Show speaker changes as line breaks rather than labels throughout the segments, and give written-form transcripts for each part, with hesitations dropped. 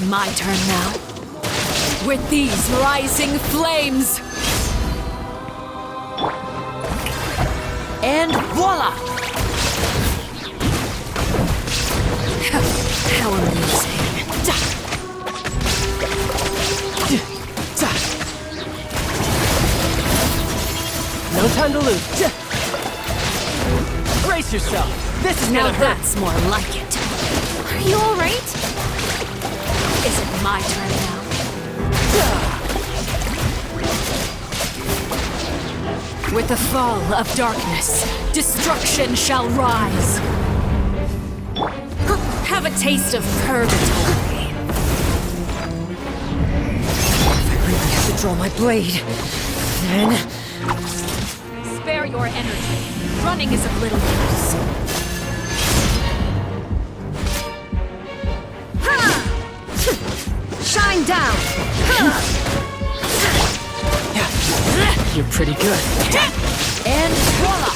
my turn now. With these rising flames! And voila! How amusing.
No time to lose. Brace yourself. This is
now
gonna hurt.
That's more like it.
Are you alright?
Is it my turn now? With the fall of darkness, destruction shall rise. Have a taste of purgatory. If I really have to draw my blade, then... Spare your energy. Running is of little use.
Shine down!
You're pretty good.
And voila!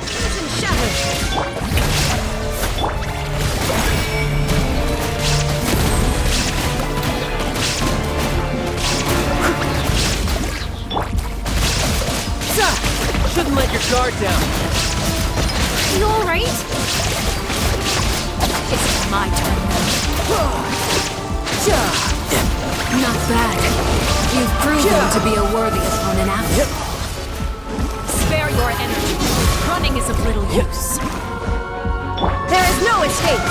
Fusion shattered!
Shouldn't let your guard down.
Are you alright?
It's my turn now. Not bad. You've proven to be a worthy opponent after. Spare your energy. Running is of little use.
There is no escape!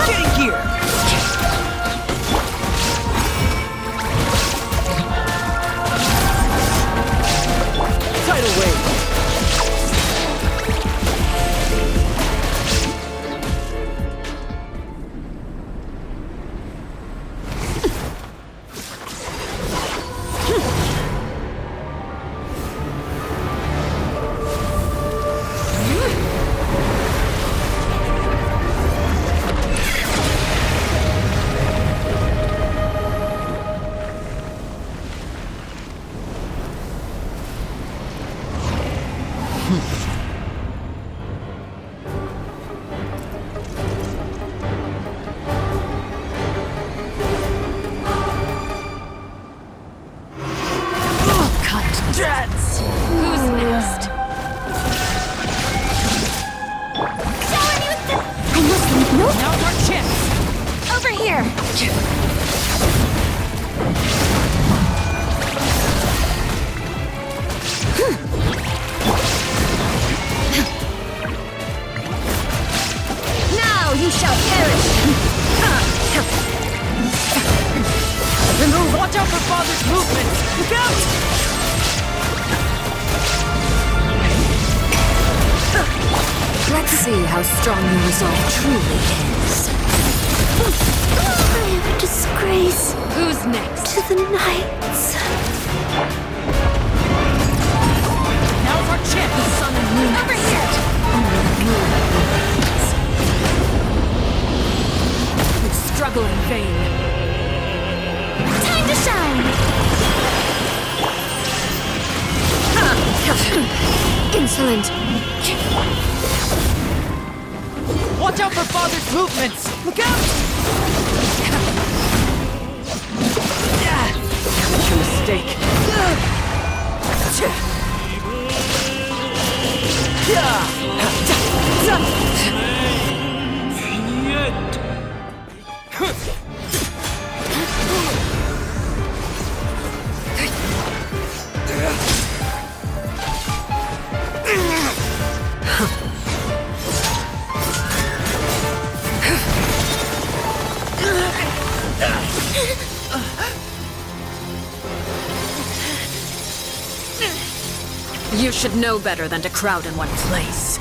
Get in here. Tidal wave.
Who's next?
I must leave no...
Now's our chance!
Over here! Now you shall perish!
Remove! Watch out for Father's movements! Look out!
Let's see how strong your resolve truly is.
I am a disgrace
Who's next?
to the knights.
Now's our chance! The sun and moon
Over here!
only the moon remains. You struggle in vain.
Time to shine! Insolent!
Watch out for Father's movements! Look out! Amateur mistake.
You should know better than to crowd in one place.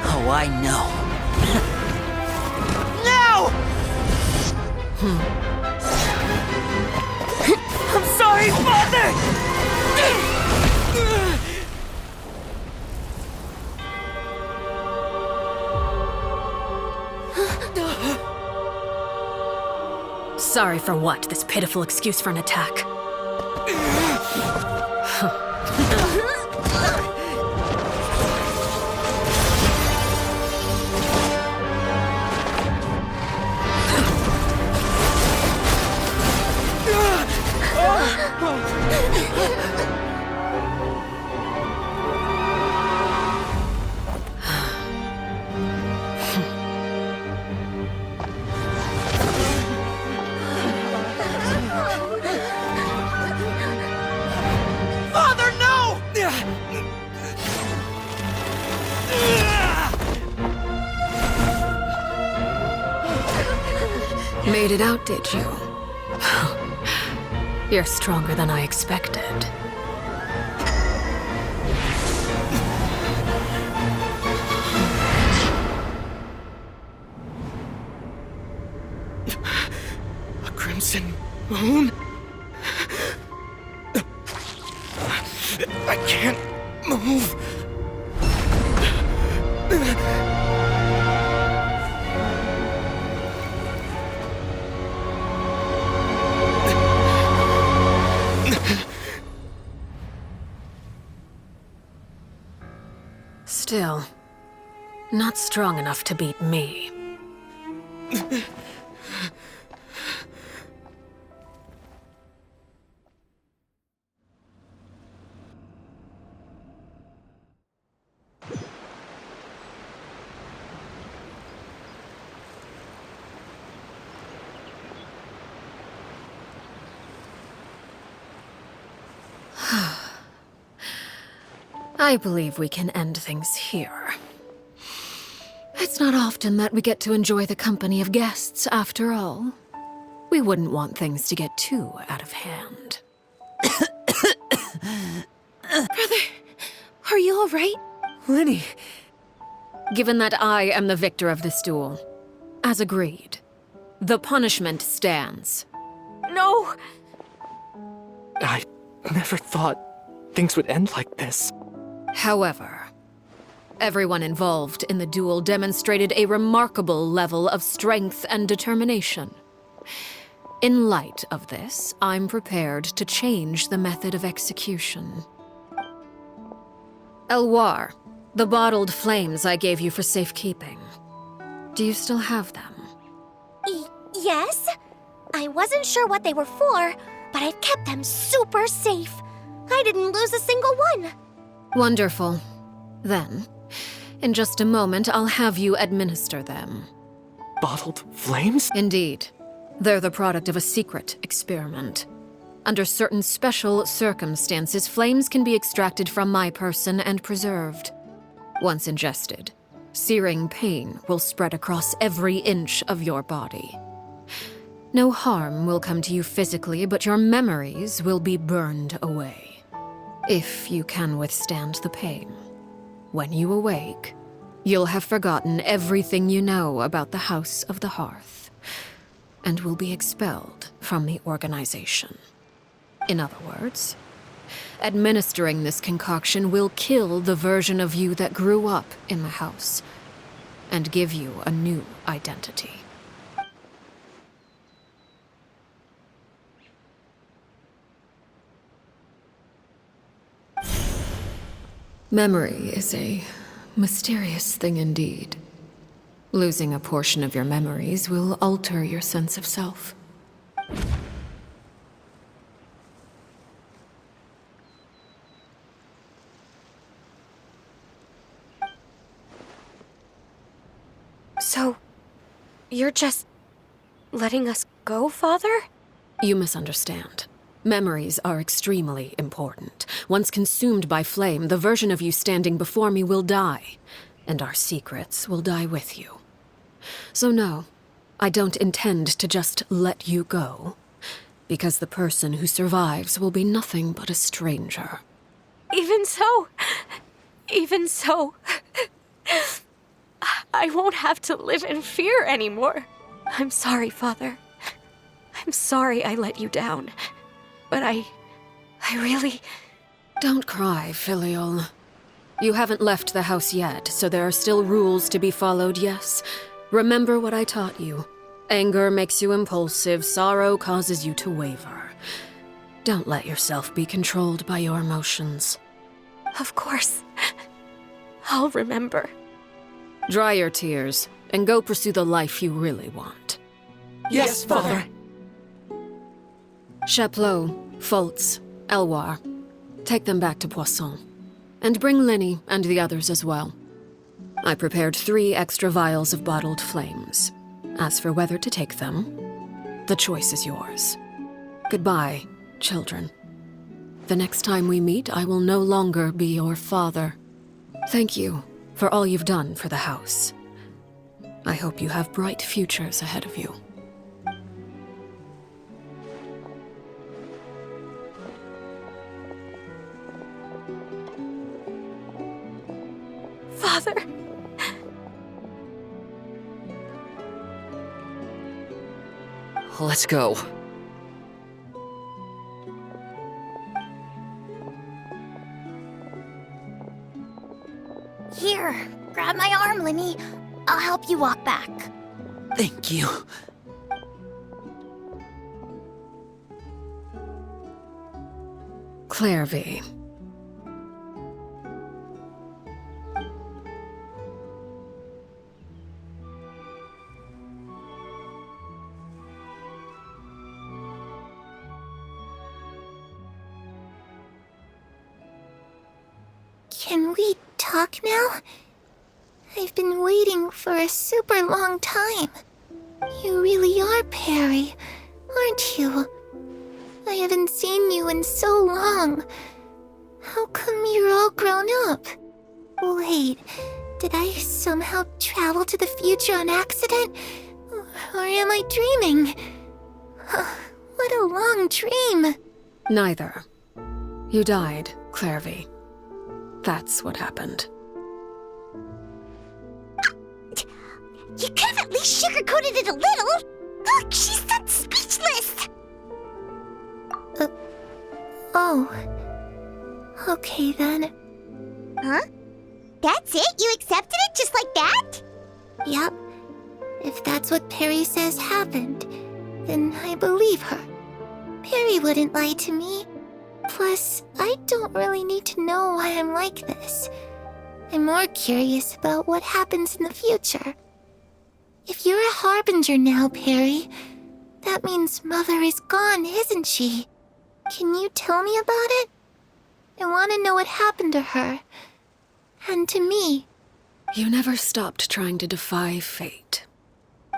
Oh, I know. No! I'm sorry, Father!
Sorry for what? This pitiful excuse for an attack.
Father, no!
Made it out, did you? You're stronger than I expected.
A crimson moon? I can't move.
Still, not strong enough to beat me. I believe we can end things here. It's not often that we get to enjoy the company of guests, after all. We wouldn't want things to get too out of hand.
Brother, are you all right?
Lenny.
Given that I am the victor of this duel, as agreed, the punishment stands.
No!
I never thought things would end like this.
However, everyone involved in the duel demonstrated a remarkable level of strength and determination. In light of this, I'm prepared to change the method of execution. Elwar, the bottled flames I gave you for safekeeping. Do you still have them?
Yes? I wasn't sure what they were for, but I've kept them super safe. I didn't lose a single one.
Wonderful. Then, in just a moment, I'll have you administer them.
Bottled flames?
Indeed. They're the product of a secret experiment. Under certain special circumstances, flames can be extracted from my person and preserved. Once ingested, searing pain will spread across every inch of your body. No harm will come to you physically, but your memories will be burned away. If you can withstand the pain. When you awake, you'll have forgotten everything you know about the House of the Hearth, and will be expelled from the organization. In other words, administering this concoction will kill the version of you that grew up in the house, and give you a new identity. Memory is a mysterious thing indeed. Losing a portion of your memories will alter your sense of self.
So, you're just letting us go, Father?
You misunderstand. Memories are extremely important. Once consumed by flame, the version of you standing before me will die, and our secrets will die with you. So no, I don't intend to just let you go, because the person who survives will be nothing but a stranger.
Even so, I won't have to live in fear anymore. I'm sorry, Father. I'm sorry I let you down. But I really...
Don't cry, Filial. You haven't left the house yet, so there are still rules to be followed, yes? Remember what I taught you. Anger makes you impulsive, sorrow causes you to waver. Don't let yourself be controlled by your emotions.
Of course. I'll remember.
Dry your tears, and go pursue the life you really want.
Yes, Father.
Chaplot, Foltz, Elwar. Take them back to Poisson. And bring Linny and the others as well. I prepared 3 extra vials of bottled flames. As for whether to take them, the choice is yours. Goodbye, children. The next time we meet, I will no longer be your father. Thank you for all you've done for the house. I hope you have bright futures ahead of you.
Father!
Let's go.
Here, grab my arm, Linny. I'll help you walk back.
Thank you.
Clairvy.
Can we talk now? I've been waiting for a super long time. You really are Perry, aren't you? I haven't seen you in so long. How come you're all grown up? Wait, did I somehow travel to the future on accident? Or am I dreaming? What a long dream.
Neither. You died, Clairvy. That's what happened.
You could have at least sugarcoated it a little. Look, she's done speechless. Oh. Okay then. Huh? That's it? You accepted it just like that? Yep. If that's what Perry says happened, then I believe her. Perry wouldn't lie to me. Plus, I don't really need to know why I'm like this. I'm more curious about what happens in the future. If you're a harbinger now, Perry, that means Mother is gone, isn't she? Can you tell me about it? I want to know what happened to her. And to me.
You never stopped trying to defy fate.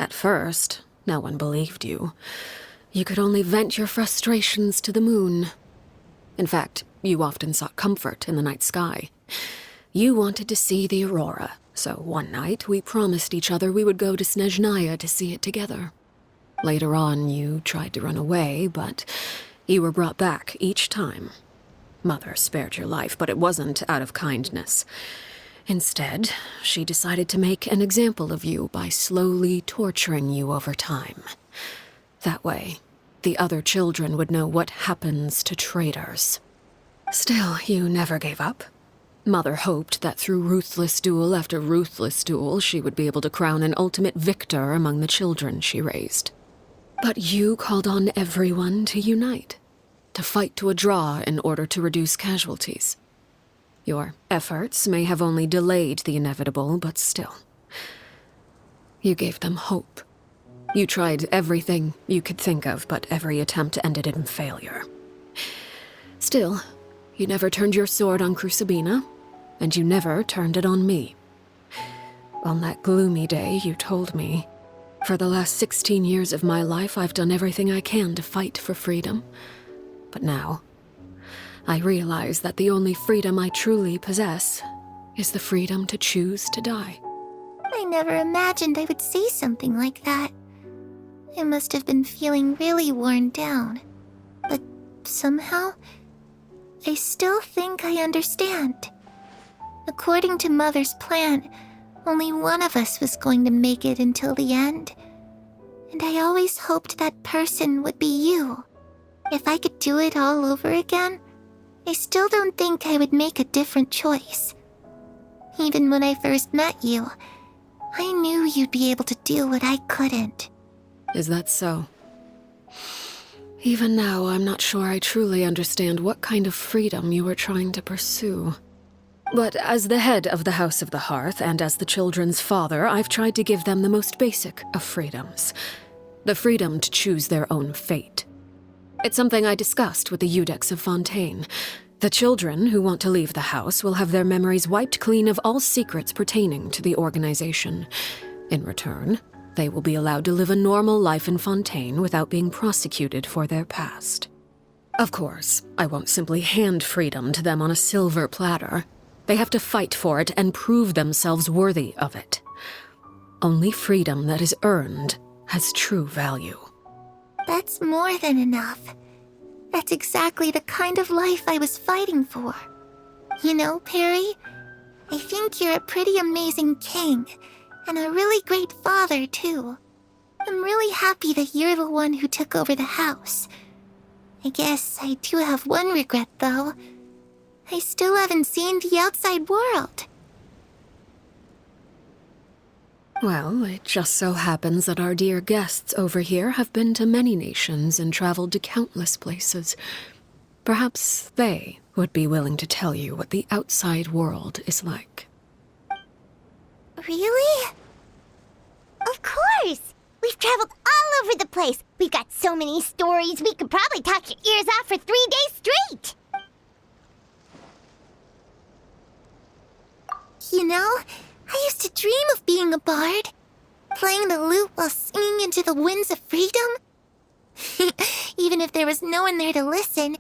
At first, no one believed you. You could only vent your frustrations to the moon. In fact, you often sought comfort in the night sky. You wanted to see the aurora, so one night we promised each other we would go to Snezhnaya to see it together. Later on, you tried to run away, but you were brought back each time. Mother spared your life, but it wasn't out of kindness. Instead, she decided to make an example of you by slowly torturing you over time. That way, the other children would know what happens to traitors. Still, you never gave up. Mother hoped that through ruthless duel after ruthless duel, she would be able to crown an ultimate victor among the children she raised. But you called on everyone to unite, to fight to a draw in order to reduce casualties. Your efforts may have only delayed the inevitable, but still. You gave them hope. You tried everything you could think of, but every attempt ended in failure. Still, you never turned your sword on Crucibina, and you never turned it on me. On that gloomy day, you told me, "For the last 16 years of my life, I've done everything I can to fight for freedom. But now, I realize that the only freedom I truly possess is the freedom to choose to die."
I never imagined I would say something like that. I must have been feeling really worn down. But somehow, I still think I understand. According to Mother's plan, only one of us was going to make it until the end. And I always hoped that person would be you. If I could do it all over again, I still don't think I would make a different choice. Even when I first met you, I knew you'd be able to do what I couldn't.
Is that so? Even now, I'm not sure I truly understand what kind of freedom you are trying to pursue. But as the head of the House of the Hearth and as the children's father, I've tried to give them the most basic of freedoms. The freedom to choose their own fate. It's something I discussed with the Eudex of Fontaine. The children who want to leave the house will have their memories wiped clean of all secrets pertaining to the organization. In return, they will be allowed to live a normal life in Fontaine without being prosecuted for their past. Of course, I won't simply hand freedom to them on a silver platter. They have to fight for it and prove themselves worthy of it. Only freedom that is earned has true value.
That's more than enough. That's exactly the kind of life I was fighting for. You know, Perry, I think you're a pretty amazing king, and a really great father, too. I'm really happy that you're the one who took over the house. I guess I do have one regret, though. I still haven't seen the outside world.
Well, it just so happens that our dear guests over here have been to many nations and traveled to countless places. Perhaps they would be willing to tell you what the outside world is like.
Really? Of course! We've traveled all over the place. We've got so many stories, we could probably talk your ears off for 3 days straight. You know, I used to dream of being a bard, playing the lute while singing into the winds of freedom. Even if there was no one there to listen,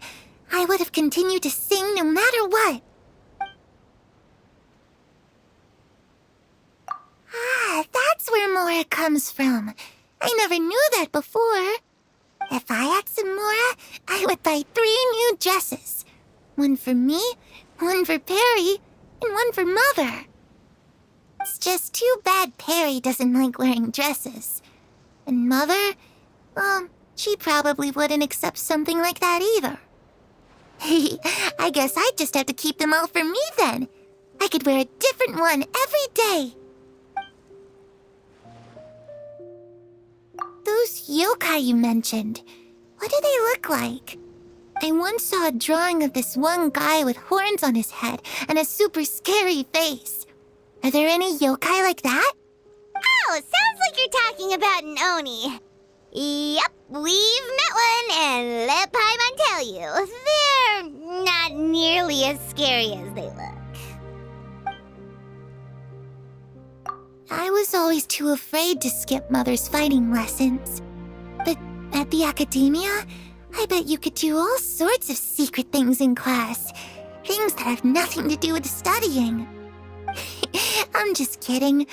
I would have continued to sing no matter what. Ah, that's where Mora comes from. I never knew that before. If I had some Mora, I would buy 3 new dresses. One for me, one for Perry, and one for Mother. It's just too bad Perry doesn't like wearing dresses. And Mother, well, she probably wouldn't accept something like that either. I guess I'd just have to keep them all for me then. I could wear a different one every day. Those yokai you mentioned, what do they look like? I once saw a drawing of this one guy with horns on his head and a super scary face. Are there any yokai like that? Oh, sounds like you're talking about an Oni. Yep, we've met one, and let Paimon tell you, they're not nearly as scary as they look. I was always too afraid to skip Mother's fighting lessons. But at the academia, I bet you could do all sorts of secret things in class. Things that have nothing to do with studying. I'm just kidding.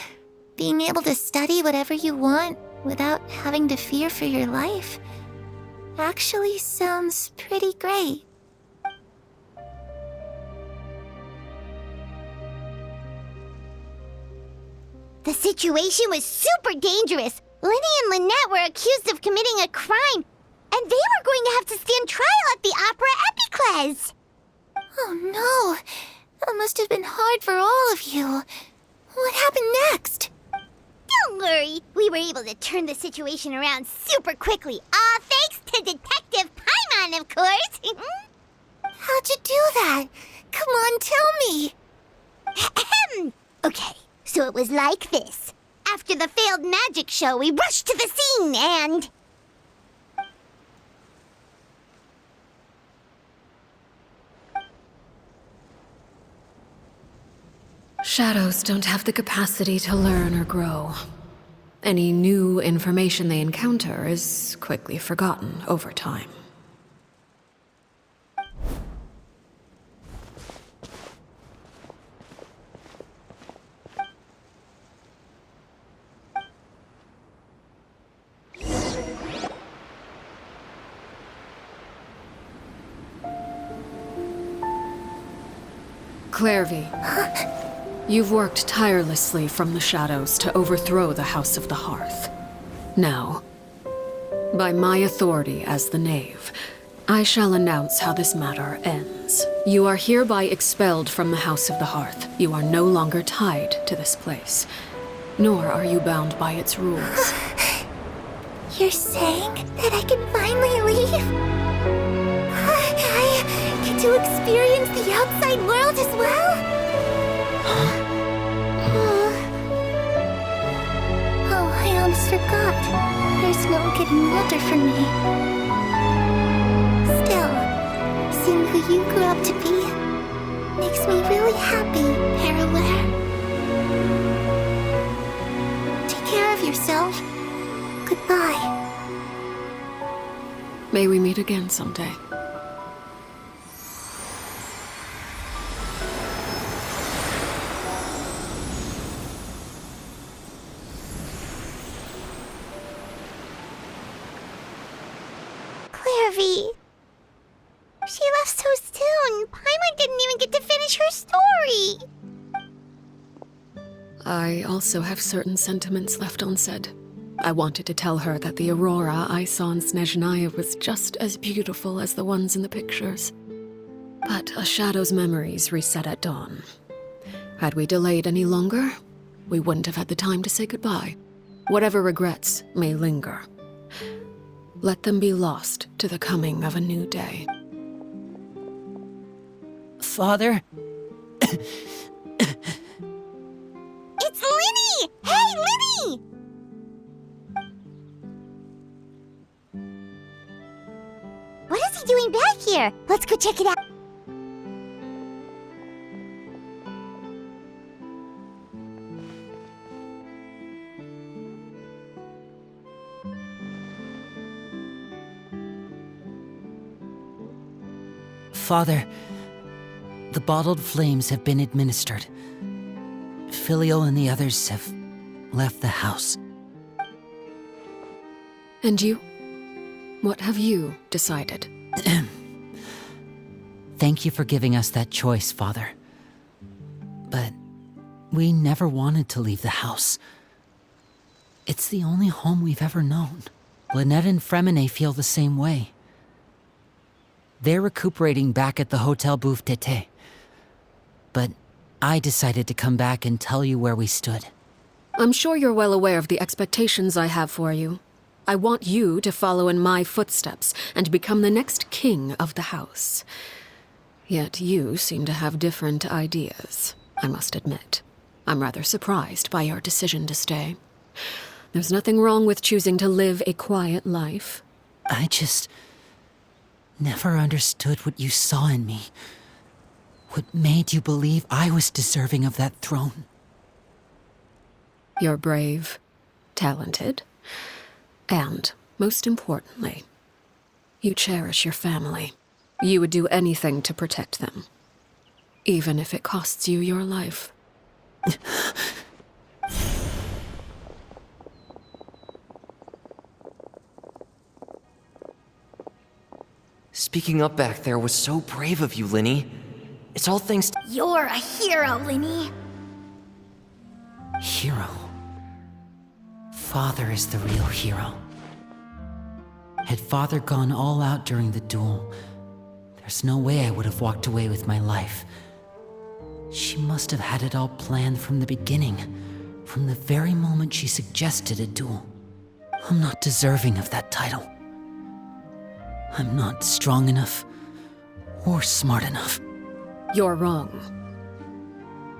Being able to study whatever you want without having to fear for your life actually sounds pretty great. The situation was super dangerous. Lenny and Lynette were accused of committing a crime, and they were going to have to stand trial at the Opera Epicles. Oh no, that must have been hard for all of you. What happened next? Don't worry, we were able to turn the situation around super quickly. All thanks to Detective Paimon, of course. How'd you do that? Come on, tell me. Okay, so it was like this. After the failed magic show, we rushed to the scene and...
Shadows don't have the capacity to learn or grow. Any new information they encounter is quickly forgotten over time. Clairvy. You've worked tirelessly from the shadows to overthrow the House of the Hearth. Now, by my authority as the Knave, I shall announce how this matter ends. You are hereby expelled from the House of the Hearth. You are no longer tied to this place, nor are you bound by its rules.
You're saying that I can finally leave? I get to experience the outside world as well? Oh, I almost forgot. There's no getting older for me. Still, seeing who you grew up to be makes me really happy, Parallel. Take care of yourself. Goodbye.
May we meet again someday.
Clairvy. She left so soon. Paimon didn't even get to finish her story.
I also have certain sentiments left unsaid. I wanted to tell her that the aurora I saw in Snezhnaya was just as beautiful as the ones in the pictures. But a shadow's memories reset at dawn. Had we delayed any longer, we wouldn't have had the time to say goodbye. Whatever regrets may linger, let them be lost to the coming of a new day.
Father?
It's Linny! Hey, Linny! What is he doing back here? Let's go check it out.
Father, the bottled flames have been administered. Filio and the others have left the house.
And you? What have you decided?
Thank you for giving us that choice, Father. But we never wanted to leave the house. It's the only home we've ever known. Lynette and Fremine feel the same way. They're recuperating back at the Hotel Bouffe d'été. But I decided to come back and tell you where we stood.
I'm sure you're well aware of the expectations I have for you. I want you to follow in my footsteps and become the next king of the house. Yet you seem to have different ideas, I must admit. I'm rather surprised by your decision to stay. There's nothing wrong with choosing to live a quiet life.
I just never understood what you saw in me. What made you believe I was deserving of that throne?
You're brave, talented, and, most importantly, you cherish your family. You would do anything to protect them, even if it costs you your life.
Speaking up back there was so brave of you, Linny. It's all thanks to—
You're a hero, Linny.
Hero. Father is the real hero. Had Father gone all out during the duel, there's no way I would have walked away with my life. She must have had it all planned from the beginning, from the very moment she suggested a duel. I'm not deserving of that title. I'm not strong enough or smart enough.
You're wrong.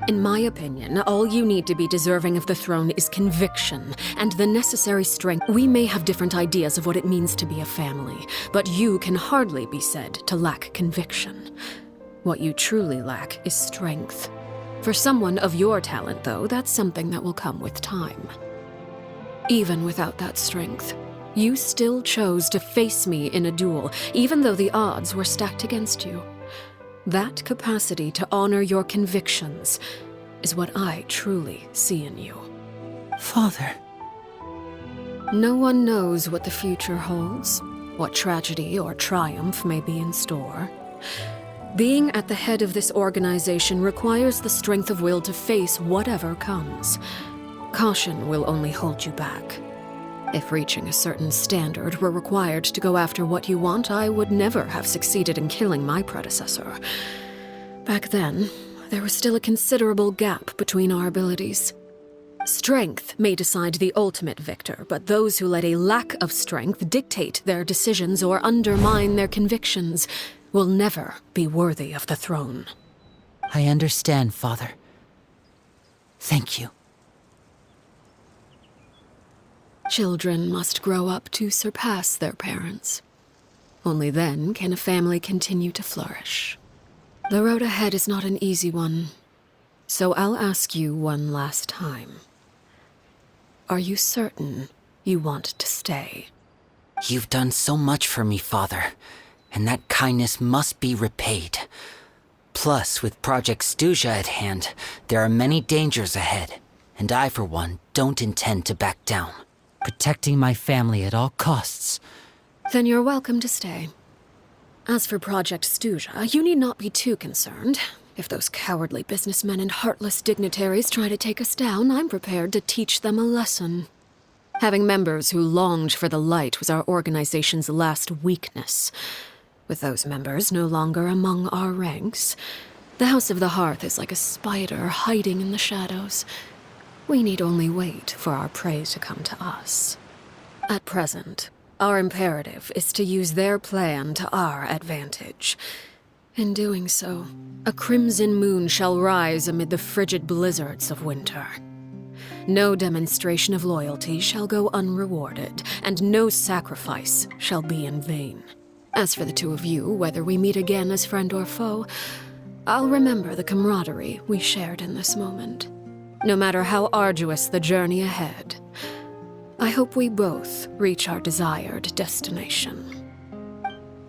In my opinion, all you need to be deserving of the throne is conviction and the necessary strength. We may have different ideas of what it means to be a family, but you can hardly be said to lack conviction. What you truly lack is strength. For someone of your talent, though, that's something that will come with time. Even without that strength, you still chose to face me in a duel, even though the odds were stacked against you. That capacity to honor your convictions is what I truly see in you.
Father.
No one knows what the future holds, what tragedy or triumph may be in store. Being at the head of this organization requires the strength of will to face whatever comes. Caution will only hold you back. If reaching a certain standard were required to go after what you want, I would never have succeeded in killing my predecessor. Back then, there was still a considerable gap between our abilities. Strength may decide the ultimate victor, but those who let a lack of strength dictate their decisions or undermine their convictions will never be worthy of the throne.
I understand, Father. Thank you.
Children must grow up to surpass their parents. Only then can a family continue to flourish. The road ahead is not an easy one, so I'll ask you one last time. Are you certain you want to stay?
You've done so much for me, Father, and that kindness must be repaid. Plus, with Project Stuja at hand, there are many dangers ahead, and I, for one, don't intend to back down. Protecting my family at all costs.
Then you're welcome to stay. As for Project Stuja, you need not be too concerned. If those cowardly businessmen and heartless dignitaries try to take us down, I'm prepared to teach them a lesson. Having members who longed for the light was our organization's last weakness. With those members no longer among our ranks, the House of the Hearth is like a spider hiding in the shadows. We need only wait for our prey to come to us. At present, our imperative is to use their plan to our advantage. In doing so, a crimson moon shall rise amid the frigid blizzards of winter. No demonstration of loyalty shall go unrewarded, and no sacrifice shall be in vain. As for the two of you, whether we meet again as friend or foe, I'll remember the camaraderie we shared in this moment. No matter how arduous the journey ahead, I hope we both reach our desired destination.